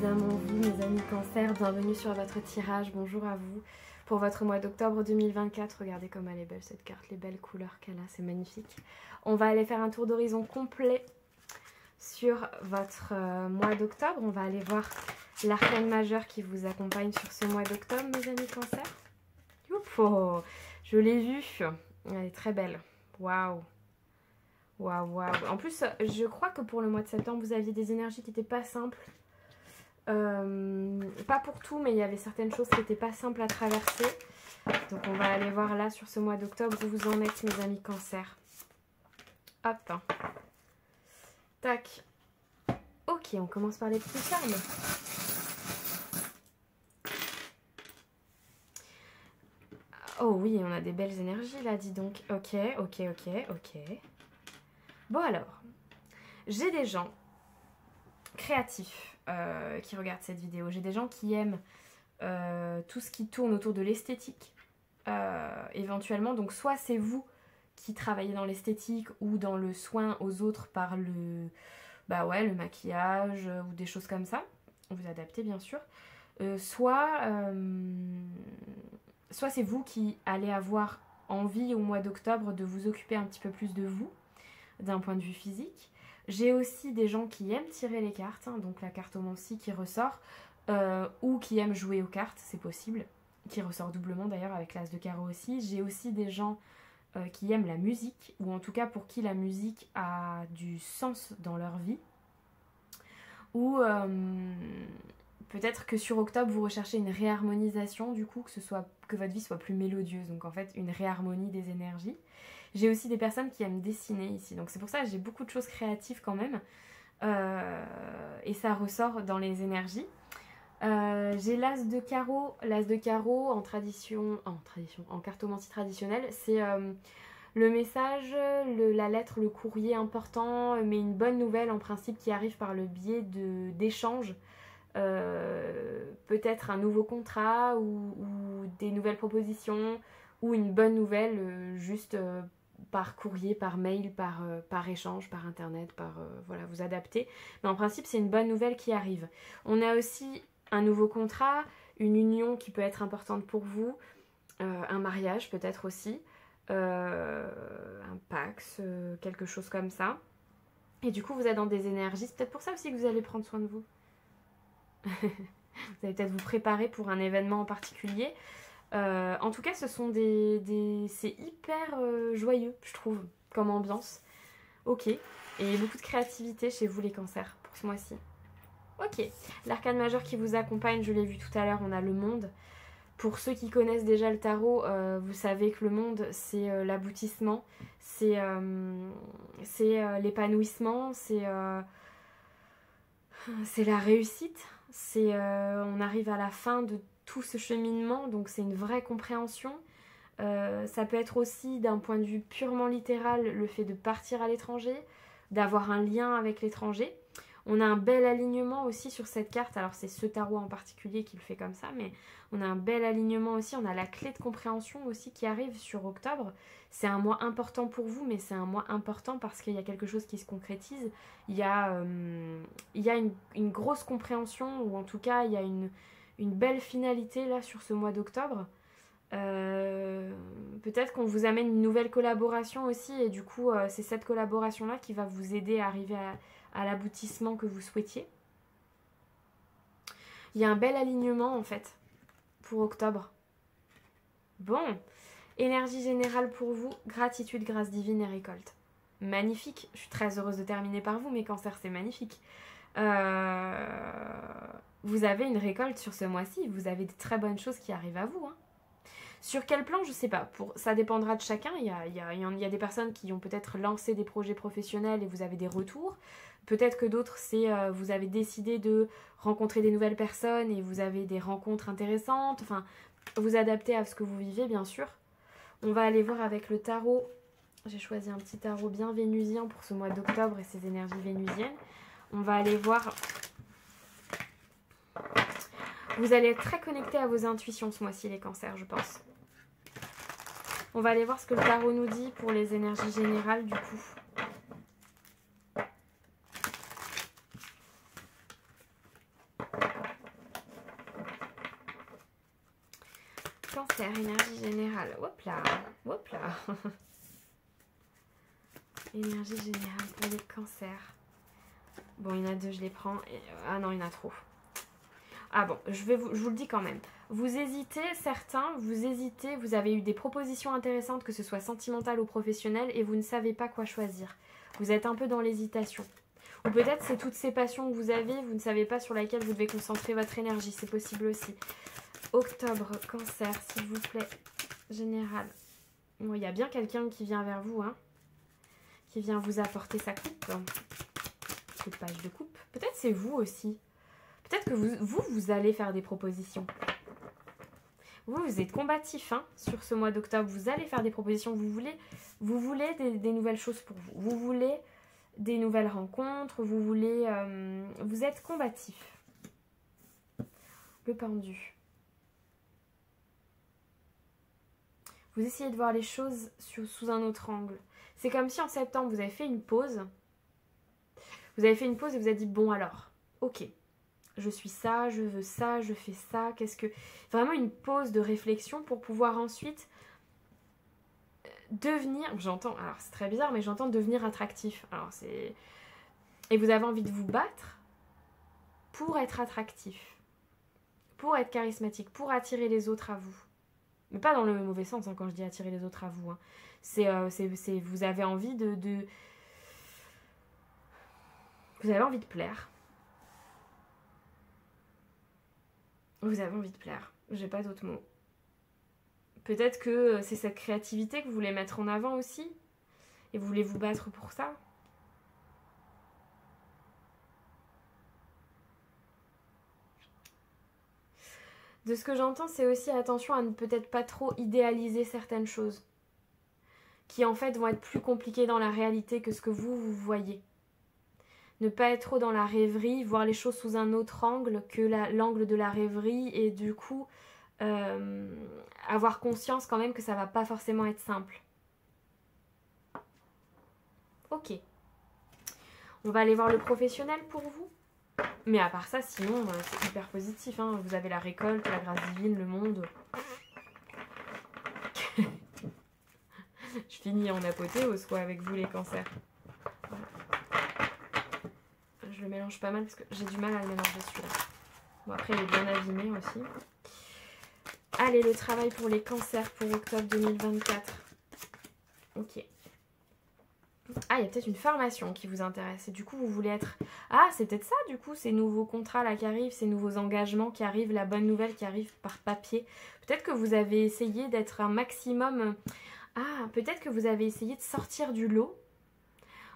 évidemment vous, mes amis Cancer. Bienvenue sur votre tirage. Bonjour à vous pour votre mois d'octobre 2024. Regardez comme elle est belle cette carte, les belles couleurs qu'elle a, c'est magnifique. On va aller faire un tour d'horizon complet sur votre mois d'octobre. On va aller voir l'arcane majeur qui vous accompagne sur ce mois d'octobre, mes amis Cancer. Youpo, je l'ai vue. Elle est très belle. Waouh. Waouh, waouh. En plus, je crois que pour le mois de septembre, vous aviez des énergies qui n'étaient pas simples. Pas pour tout, mais il y avait certaines choses qui n'étaient pas simples à traverser. Donc on va aller voir là sur ce mois d'octobre où vous en êtes, mes amis Cancer. Hop. Tac. Ok, on commence par les petits charmes. Oh oui, on a des belles énergies là, dis donc. Ok. Bon alors, j'ai des gens créatifs qui regardent cette vidéo. J'ai des gens qui aiment tout ce qui tourne autour de l'esthétique. Éventuellement, donc soit c'est vous qui travaillez dans l'esthétique ou dans le soin aux autres par le maquillage ou des choses comme ça. Vous adaptez bien sûr. Soit c'est vous qui allez avoir envie au mois d'octobre de vous occuper un petit peu plus de vous, d'un point de vue physique. J'ai aussi des gens qui aiment tirer les cartes, hein, donc la cartomancie qui ressort, ou qui aiment jouer aux cartes, c'est possible, qui ressort doublement d'ailleurs avec l'as de carreau aussi. J'ai aussi des gens qui aiment la musique, ou en tout cas pour qui la musique a du sens dans leur vie. Ou peut-être que sur octobre vous recherchez une réharmonisation, du coup que votre vie soit plus mélodieuse, donc en fait une réharmonie des énergies. J'ai aussi des personnes qui aiment dessiner ici, donc c'est pour ça que j'ai beaucoup de choses créatives quand même, et ça ressort dans les énergies. J'ai l'as de carreau en cartomancie traditionnelle, c'est le message, la lettre, le courrier important, mais une bonne nouvelle en principe qui arrive par le biais d'échanges. Peut-être un nouveau contrat ou des nouvelles propositions ou une bonne nouvelle juste par courrier, par mail, par échange, par internet, voilà, vous adaptez. Mais en principe, c'est une bonne nouvelle qui arrive. On a aussi un nouveau contrat, une union qui peut être importante pour vous, un mariage peut-être aussi, un pax, quelque chose comme ça. Et du coup, vous êtes dans des énergies. C'est peut-être pour ça aussi que vous allez prendre soin de vous. Vous allez peut-être vous préparer pour un événement en particulier. En tout cas, ce sont c'est hyper joyeux, je trouve, comme ambiance. Ok. Et beaucoup de créativité chez vous, les cancers, pour ce mois-ci. Ok. L'arcane majeur qui vous accompagne, je l'ai vu tout à l'heure, on a le monde. Pour ceux qui connaissent déjà le tarot, vous savez que le monde, c'est l'aboutissement, c'est l'épanouissement, c'est la réussite. On arrive à la fin de tout ce cheminement, donc c'est une vraie compréhension. Ça peut être aussi d'un point de vue purement littéral le fait de partir à l'étranger, d'avoir un lien avec l'étranger. On a un bel alignement aussi sur cette carte, alors c'est ce tarot en particulier qui le fait comme ça, mais on a un bel alignement aussi, on a la clé de compréhension aussi qui arrive sur octobre. C'est un mois important pour vous, mais c'est un mois important parce qu'il y a quelque chose qui se concrétise. Il y a une grosse compréhension, ou en tout cas il y a une belle finalité là sur ce mois d'octobre. Peut-être qu'on vous amène une nouvelle collaboration aussi, et du coup c'est cette collaboration là qui va vous aider à arriver à l'aboutissement que vous souhaitiez. Il y a un bel alignement en fait pour octobre. Bon, énergie générale pour vous, gratitude, grâce divine et récolte. Magnifique, je suis très heureuse de terminer par vous, mes cancers, c'est magnifique. Vous avez une récolte sur ce mois-ci, vous avez de très bonnes choses qui arrivent à vous, hein. Sur quel plan, je sais pas. Ça dépendra de chacun. Il y a des personnes qui ont peut-être lancé des projets professionnels et vous avez des retours. Peut-être que d'autres, c'est vous avez décidé de rencontrer des nouvelles personnes et vous avez des rencontres intéressantes. Enfin, vous adaptez à ce que vous vivez, bien sûr. On va aller voir avec le tarot. J'ai choisi un petit tarot bien vénusien pour ce mois d'octobre et ses énergies vénusiennes. On va aller voir... Vous allez être très connectés à vos intuitions ce mois-ci, les cancers, je pense. On va aller voir ce que le tarot nous dit pour les énergies générales, du coup. Cancer, énergie générale. Hop là, hop là. Énergie générale pour les cancers. Bon, il y en a deux, je les prends. Ah non, il y en a trop. Ah bon, je vous le dis quand même. Vous hésitez, certains, vous avez eu des propositions intéressantes, que ce soit sentimentales ou professionnelles, et vous ne savez pas quoi choisir. Vous êtes un peu dans l'hésitation. Ou peut-être c'est toutes ces passions que vous avez, vous ne savez pas sur laquelle vous devez concentrer votre énergie, c'est possible aussi. Octobre, cancer, s'il vous plaît, général. Bon, il y a bien quelqu'un qui vient vers vous, hein, qui vient vous apporter sa coupe. Page de coupe. Peut-être c'est vous aussi. Peut-être que vous allez faire des propositions. Vous êtes combatif hein, sur ce mois d'octobre. Vous allez faire des propositions. Vous voulez des nouvelles choses pour vous. Vous voulez des nouvelles rencontres. Vous êtes combatif. Le pendu. Vous essayez de voir les choses sous un autre angle. C'est comme si en septembre, vous avez fait une pause. Vous avez fait une pause et vous avez dit, bon alors, ok, je suis ça, je veux ça, je fais ça, qu'est-ce que... Vraiment une pause de réflexion pour pouvoir ensuite devenir... J'entends, alors c'est très bizarre, mais j'entends devenir attractif. Alors c'est... Et vous avez envie de vous battre pour être attractif, pour être charismatique, pour attirer les autres à vous. Mais pas dans le mauvais sens hein, quand je dis attirer les autres à vous. Hein. Vous avez envie de... Vous avez envie de plaire. Vous avez envie de plaire. J'ai pas d'autres mots. Peut-être que c'est cette créativité que vous voulez mettre en avant aussi. Et vous voulez vous battre pour ça. De ce que j'entends, c'est aussi attention à ne peut-être pas trop idéaliser certaines choses. Qui en fait vont être plus compliquées dans la réalité que ce que vous voyez. Ne pas être trop dans la rêverie, voir les choses sous un autre angle que l'angle de la rêverie et du coup avoir conscience quand même que ça va pas forcément être simple. Ok. On va aller voir le professionnel pour vous. Mais à part ça, sinon, c'est hyper positif. Hein. Vous avez la récolte, la grâce divine, le monde. Je finis en apothéose quoi avec vous les cancers. Voilà. Je le mélange pas mal parce que j'ai du mal à le mélanger celui-là. Bon après il est bien abîmé aussi. Allez, le travail pour les cancers pour octobre 2024. Ok. Ah, il y a peut-être une formation qui vous intéresse. Et du coup, vous voulez être... Ah, c'est peut-être ça, du coup, ces nouveaux contrats là qui arrivent, ces nouveaux engagements qui arrivent, la bonne nouvelle qui arrive par papier. Peut-être que vous avez essayé d'être un maximum... Ah, peut-être que vous avez essayé de sortir du lot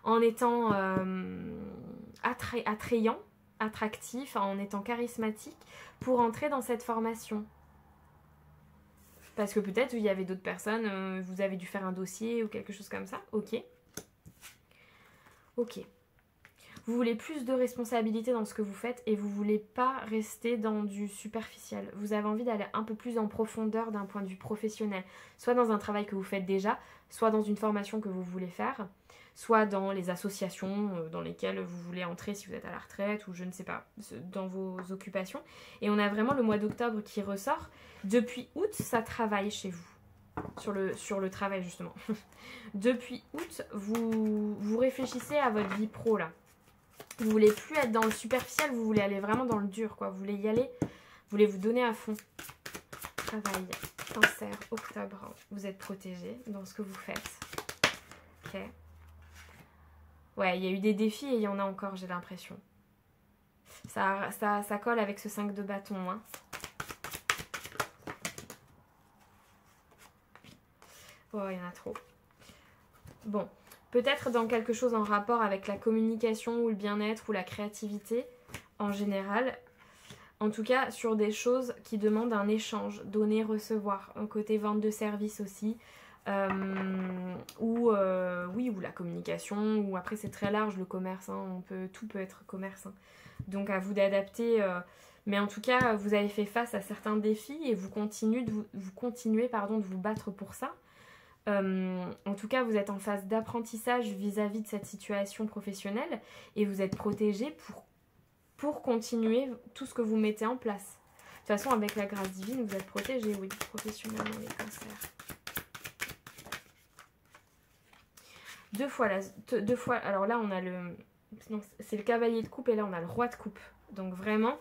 en étant attrayant, attractif, en étant charismatique pour entrer dans cette formation. Parce que peut-être il y avait d'autres personnes, vous avez dû faire un dossier ou quelque chose comme ça. Ok. Ok. Vous voulez plus de responsabilité dans ce que vous faites et vous voulez pas rester dans du superficiel. Vous avez envie d'aller un peu plus en profondeur d'un point de vue professionnel. Soit dans un travail que vous faites déjà, soit dans une formation que vous voulez faire, soit dans les associations dans lesquelles vous voulez entrer si vous êtes à la retraite ou je ne sais pas, dans vos occupations. Et on a vraiment le mois d'octobre qui ressort. Depuis août, ça travaille chez vous. Sur le travail justement. Depuis août, vous réfléchissez à votre vie pro là. Vous voulez plus être dans le superficiel, vous voulez aller vraiment dans le dur quoi. Vous voulez y aller, vous voulez vous donner à fond. Travail, cancer, octobre, vous êtes protégé dans ce que vous faites. Ok. Ouais, il y a eu des défis et il y en a encore, j'ai l'impression. Ça colle avec ce 5 de bâton, hein. Oh, il y en a trop. Bon, peut-être dans quelque chose en rapport avec la communication ou le bien-être ou la créativité en général. En tout cas, sur des choses qui demandent un échange, donner, recevoir. Un côté vente de service aussi. Ou la communication. Ou après, c'est très large le commerce. Hein, tout peut être commerce. Hein. Donc, à vous d'adapter. Mais en tout cas, vous avez fait face à certains défis et vous continuez de vous battre pour ça. En tout cas, vous êtes en phase d'apprentissage vis-à-vis de cette situation professionnelle et vous êtes protégé pour continuer tout ce que vous mettez en place. façon, avec la grâce divine, vous êtes protégés, oui, professionnellement, les cancers. Deux fois, alors là, on a c'est le cavalier de coupe et là, on a le roi de coupe. Donc vraiment,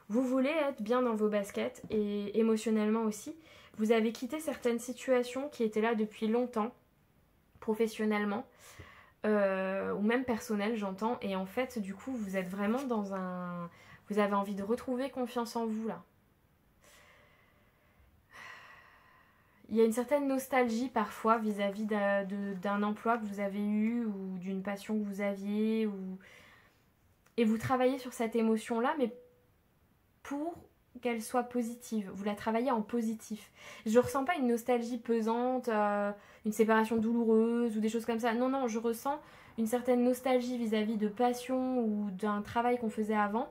vous voulez être bien dans vos baskets et émotionnellement aussi. Vous avez quitté certaines situations qui étaient là depuis longtemps, professionnellement. Ou même personnel, j'entends, et en fait du coup vous êtes vraiment dans vous avez envie de retrouver confiance en vous là. Il y a une certaine nostalgie parfois vis-à-vis d'un emploi que vous avez eu ou d'une passion que vous aviez et vous travaillez sur cette émotion là, mais pour qu'elle soit positive, vous la travaillez en positif. Je ressens pas une nostalgie pesante, une séparation douloureuse ou des choses comme ça. Non, non, je ressens une certaine nostalgie vis-à-vis de passion ou d'un travail qu'on faisait avant,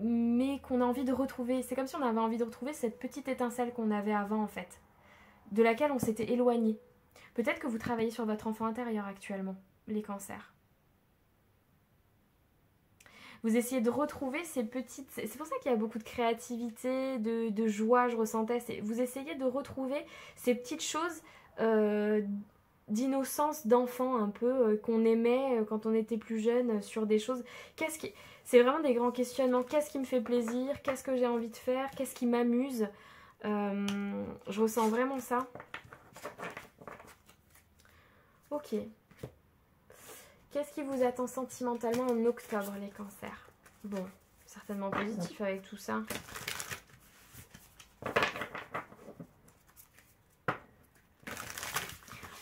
mais qu'on a envie de retrouver. C'est comme si on avait envie de retrouver cette petite étincelle qu'on avait avant en fait, de laquelle on s'était éloigné. Peut-être que vous travaillez sur votre enfant intérieur actuellement, les cancers. Vous essayez de retrouver ces petites... C'est pour ça qu'il y a beaucoup de créativité, de joie, je ressentais. Vous essayez de retrouver ces petites choses d'innocence d'enfant un peu, qu'on aimait quand on était plus jeune sur des choses. C'est vraiment des grands questionnements. Qu'est-ce qui me fait plaisir? Qu'est-ce que j'ai envie de faire? Qu'est-ce qui m'amuse? Je ressens vraiment ça. Ok. Qu'est-ce qui vous attend sentimentalement en octobre, les cancers? Bon, certainement positif avec tout ça.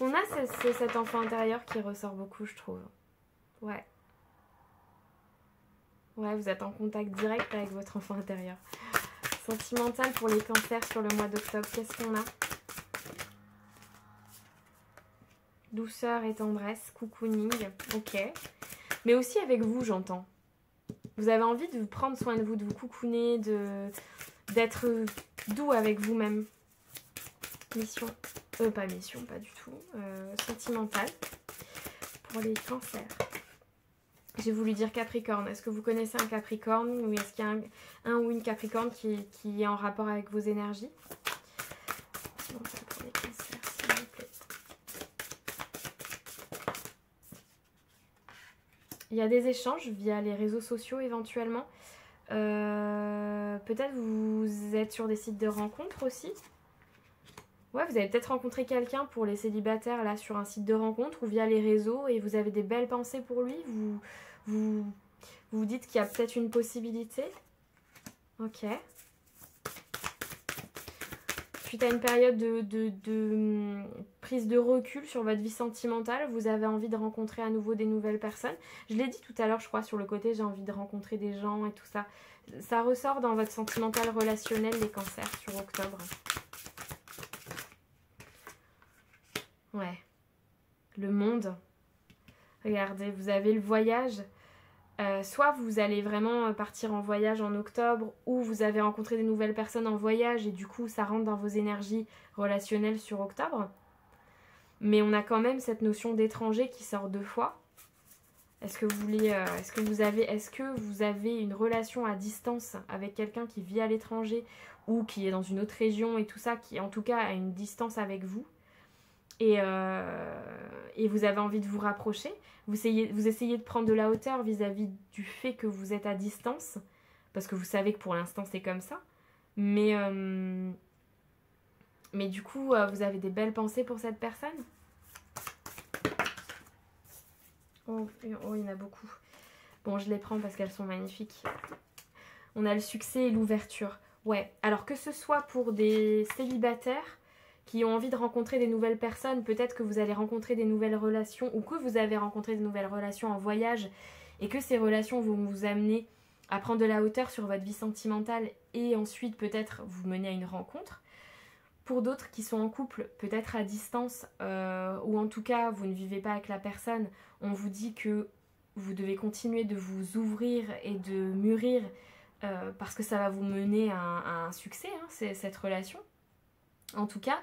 On a cet enfant intérieur qui ressort beaucoup, je trouve. Ouais. Ouais, vous êtes en contact direct avec votre enfant intérieur. Sentimental pour les cancers sur le mois d'octobre, qu'est-ce qu'on a? Douceur et tendresse, cocooning, ok. Mais aussi avec vous, j'entends. Vous avez envie de prendre soin de vous, de vous cocooner, d'être doux avec vous-même. Mission, pas mission, pas du tout. Sentimentale pour les cancers. J'ai voulu dire Capricorne. Est-ce que vous connaissez un Capricorne ou est-ce qu'il y a un ou une Capricorne qui est en rapport avec vos énergies? Sentimentale pour les cancers, s'il vous plaît. Il y a des échanges via les réseaux sociaux éventuellement. Peut-être vous êtes sur des sites de rencontres aussi. Ouais, vous avez peut-être rencontré quelqu'un pour les célibataires là sur un site de rencontre ou via les réseaux et vous avez des belles pensées pour lui. Vous dites qu'il y a peut-être une possibilité. Ok. Suite à une période de prise de recul sur votre vie sentimentale, vous avez envie de rencontrer à nouveau des nouvelles personnes. Je l'ai dit tout à l'heure, je crois, sur le côté, j'ai envie de rencontrer des gens et tout ça. Ça ressort dans votre sentimental relationnel, les cancers, sur octobre. Ouais. Le monde. Regardez, vous avez le voyage. Soit vous allez vraiment partir en voyage en octobre ou vous avez rencontré des nouvelles personnes en voyage et du coup ça rentre dans vos énergies relationnelles sur octobre. Mais on a quand même cette notion d'étranger qui sort deux fois. Est-ce que vous avez une relation à distance avec quelqu'un qui vit à l'étranger ou qui est dans une autre région et tout ça, qui en tout cas a une distance avec vous et vous avez envie de vous rapprocher, vous essayez de prendre de la hauteur vis-à-vis du fait que vous êtes à distance, parce que vous savez que pour l'instant c'est comme ça, mais du coup vous avez des belles pensées pour cette personne. Oh, il y en a beaucoup. Bon, je les prends parce qu'elles sont magnifiques. On a le succès et l'ouverture. Ouais, alors que ce soit pour des célibataires qui ont envie de rencontrer des nouvelles personnes, peut-être que vous allez rencontrer des nouvelles relations ou que vous avez rencontré des nouvelles relations en voyage et que ces relations vont vous amener à prendre de la hauteur sur votre vie sentimentale et ensuite peut-être vous mener à une rencontre. Pour d'autres qui sont en couple, peut-être à distance ou en tout cas vous ne vivez pas avec la personne, on vous dit que vous devez continuer de vous ouvrir et de mûrir parce que ça va vous mener à un succès, hein, cette relation. En tout cas,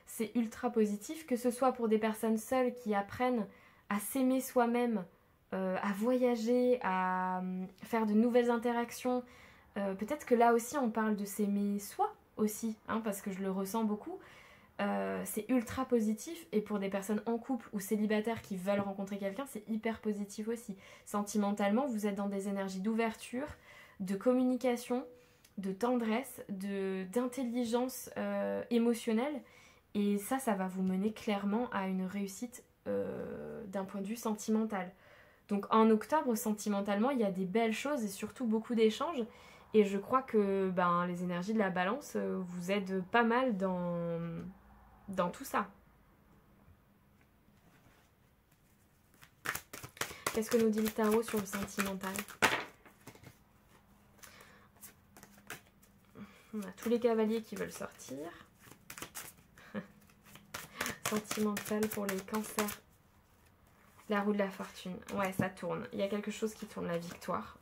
c'est ultra positif, que ce soit pour des personnes seules qui apprennent à s'aimer soi-même, à voyager, à faire de nouvelles interactions, Peut-être que là aussi on parle de s'aimer soi aussi, hein, parce que je le ressens beaucoup. C'est ultra positif, et pour des personnes en couple ou célibataires qui veulent rencontrer quelqu'un, c'est hyper positif aussi. Sentimentalement, vous êtes dans des énergies d'ouverture, de communication, de tendresse, d'intelligence émotionnelle, et ça va vous mener clairement à une réussite d'un point de vue sentimental. Donc en octobre, sentimentalement, il y a des belles choses et surtout beaucoup d'échanges. Et je crois que les énergies de la balance vous aident pas mal dans tout ça. Qu'est-ce que nous dit le tarot sur le sentimental? On a tous les cavaliers qui veulent sortir. Sentimental pour les cancers. La roue de la fortune. Ouais, ça tourne. Il y a quelque chose qui tourne, la victoire.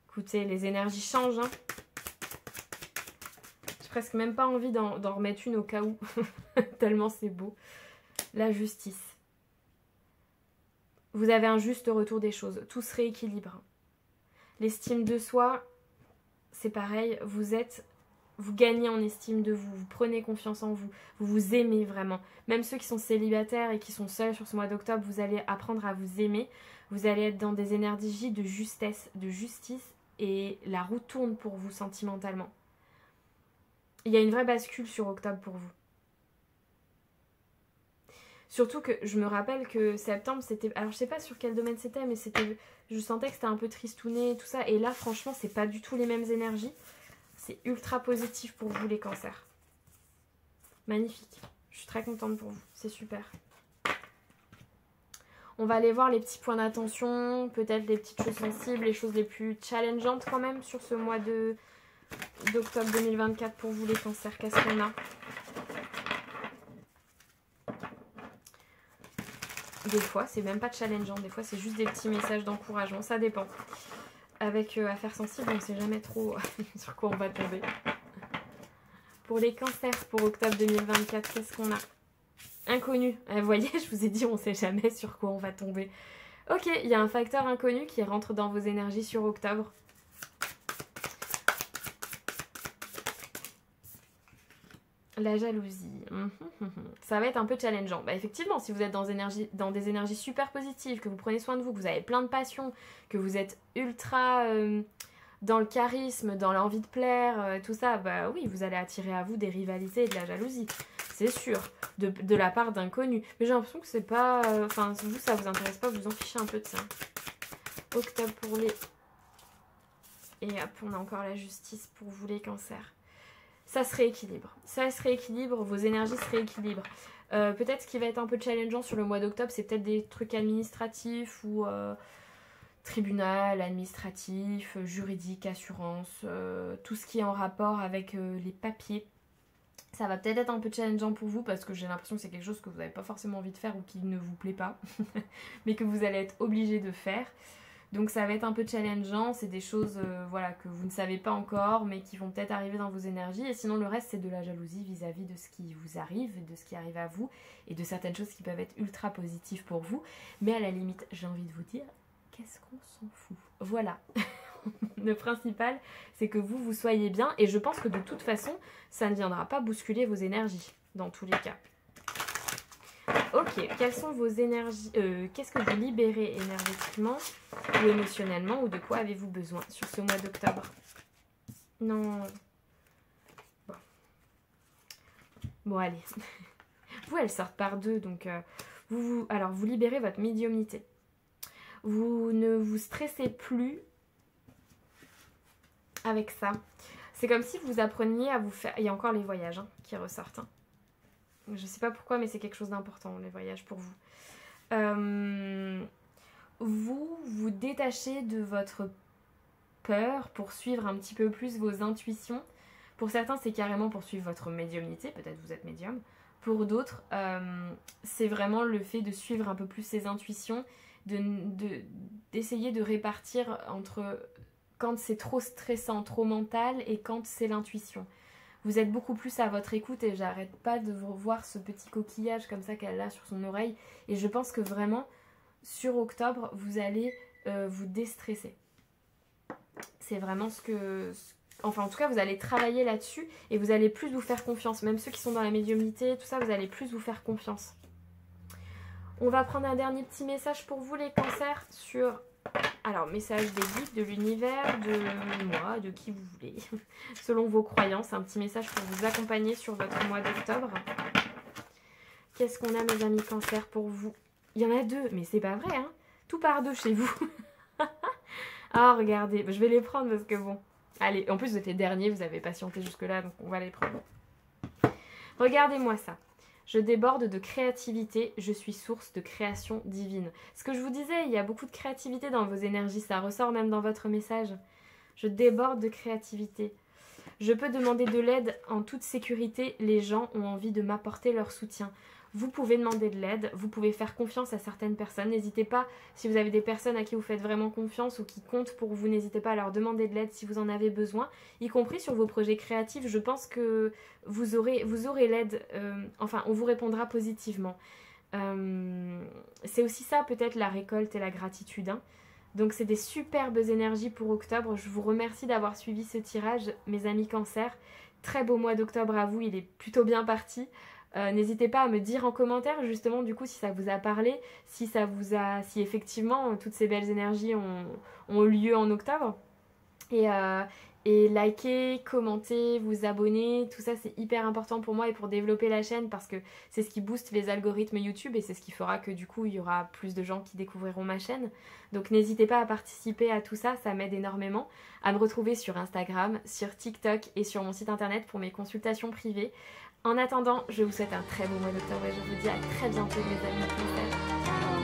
Écoutez, les énergies changent. Hein. J'ai presque même pas envie d'en remettre une au cas où. Tellement c'est beau. La justice. Vous avez un juste retour des choses. Tout se rééquilibre. L'estime de soi, c'est pareil. Vous gagnez en estime de vous. Vous prenez confiance en vous. Vous vous aimez vraiment. Même ceux qui sont célibataires et qui sont seuls sur ce mois d'octobre, vous allez apprendre à vous aimer. Vous allez être dans des énergies de justesse, de justice. Et la roue tourne pour vous sentimentalement. Il y a une vraie bascule sur octobre pour vous. Surtout que je me rappelle que septembre c'était... Alors je sais pas sur quel domaine c'était, mais c'était... Je sentais que c'était un peu tristouné et tout ça. Et là franchement c'est pas du tout les mêmes énergies. C'est ultra positif pour vous les cancers. Magnifique. Je suis très contente pour vous. C'est super. On va aller voir les petits points d'attention, peut-être les petites choses sensibles, les choses les plus challengeantes quand même sur ce mois d'octobre 2024 pour vous les cancers. Qu'est-ce qu'on a? Des fois, c'est même pas challengeant, des fois c'est juste des petits messages d'encouragement, ça dépend. Avec affaires sensibles, on ne sait jamais trop sur quoi on va tomber. Pour les cancers pour octobre 2024, qu'est-ce qu'on a? Inconnu. Vous voyez, je vous ai dit, on ne sait jamais sur quoi on va tomber. Ok, il y a un facteur inconnu qui rentre dans vos énergies sur octobre. La jalousie. Ça va être un peu challengeant. Effectivement, si vous êtes dans des énergies super positives, que vous prenez soin de vous, que vous avez plein de passion, que vous êtes ultra dans le charisme, dans l'envie de plaire, tout ça, oui, vous allez attirer à vous des rivalités et de la jalousie. C'est sûr, de la part d'inconnus. Mais j'ai l'impression que c'est pas... Enfin, vous, ça vous intéresse pas, vous en fichez un peu de ça. Octobre pour les... Et hop, on a encore la justice pour vous les cancers. Ça se rééquilibre. Ça se rééquilibre, vos énergies se rééquilibrent. Peut-être ce qui va être un peu challengeant sur le mois d'octobre, c'est peut-être des trucs administratifs ou tribunal, administratif, juridique, assurance, tout ce qui est en rapport avec les papiers. Ça va peut-être être un peu challengeant pour vous parce que j'ai l'impression que c'est quelque chose que vous n'avez pas forcément envie de faire ou qui ne vous plaît pas, mais que vous allez être obligé de faire. Donc ça va être un peu challengeant, c'est des choses voilà, que vous ne savez pas encore mais qui vont peut-être arriver dans vos énergies. Et sinon le reste c'est de la jalousie vis-à-vis de ce qui vous arrive, de ce qui arrive à vous et de certaines choses qui peuvent être ultra positives pour vous. Mais à la limite j'ai envie de vous dire, qu'est-ce qu'on s'en fout? Voilà. Le principal c'est que vous soyez bien et je pense que de toute façon ça ne viendra pas bousculer vos énergies dans tous les cas. Ok, quelles sont vos énergies, qu'est-ce que vous libérez énergétiquement ou émotionnellement ou de quoi avez-vous besoin sur ce mois d'octobre? Non. Bon allez. Vous, elles sortent par deux, donc alors vous libérez votre médiumnité. Vous ne vous stressez plus avec ça. C'est comme si vous appreniez à vous faire... Il y a encore les voyages qui ressortent. Je sais pas pourquoi, mais c'est quelque chose d'important, les voyages pour vous. Vous vous détachez de votre peur pour suivre un petit peu plus vos intuitions. Pour certains, c'est carrément pour suivre votre médiumnité. Peut-être vous êtes médium. Pour d'autres, c'est vraiment le fait de suivre un peu plus ses intuitions, d'essayer de répartir entre quand c'est trop stressant, trop mental et quand c'est l'intuition. Vous êtes beaucoup plus à votre écoute et j'arrête pas de vous voir ce petit coquillage comme ça qu'elle a sur son oreille. Et je pense que vraiment, sur octobre, vous allez vous déstresser. C'est vraiment ce que... Enfin, en tout cas, vous allez travailler là-dessus et vous allez plus vous faire confiance. Même ceux qui sont dans la médiumnité, tout ça, vous allez plus vous faire confiance. On va prendre un dernier petit message pour vous, les cancers, sur... Alors, message des guides, de l'univers, de moi, de qui vous voulez, selon vos croyances. Un petit message pour vous accompagner sur votre mois d'octobre. Qu'est-ce qu'on a, mes amis cancers, pour vous? Il y en a deux, mais c'est pas vrai, hein. Tout par deux chez vous. Ah, regardez, je vais les prendre parce que bon... Allez, en plus vous êtes les derniers, vous avez patienté jusque-là, donc on va les prendre. Regardez-moi ça. Je déborde de créativité, je suis source de création divine. Ce que je vous disais, il y a beaucoup de créativité dans vos énergies, ça ressort même dans votre message. Je déborde de créativité. Je peux demander de l'aide en toute sécurité, les gens ont envie de m'apporter leur soutien. Vous pouvez demander de l'aide, vous pouvez faire confiance à certaines personnes. N'hésitez pas, si vous avez des personnes à qui vous faites vraiment confiance ou qui comptent pour vous, n'hésitez pas à leur demander de l'aide si vous en avez besoin, y compris sur vos projets créatifs. Je pense que vous aurez l'aide, enfin on vous répondra positivement. C'est aussi ça peut-être la récolte et la gratitude, hein. Donc c'est des superbes énergies pour octobre. Je vous remercie d'avoir suivi ce tirage, mes amis cancers. Très beau mois d'octobre à vous, il est plutôt bien parti. N'hésitez pas à me dire en commentaire justement du coup si ça vous a parlé, si si effectivement toutes ces belles énergies ont lieu en octobre. Et likez, commentez, vous abonnez, tout ça c'est hyper important pour moi et pour développer la chaîne parce que c'est ce qui booste les algorithmes YouTube et c'est ce qui fera que du coup il y aura plus de gens qui découvriront ma chaîne. Donc n'hésitez pas à participer à tout ça, ça m'aide énormément. À me retrouver sur Instagram, sur TikTok et sur mon site internet pour mes consultations privées. En attendant, je vous souhaite un très bon mois d'octobre et je vous dis à très bientôt mes amis.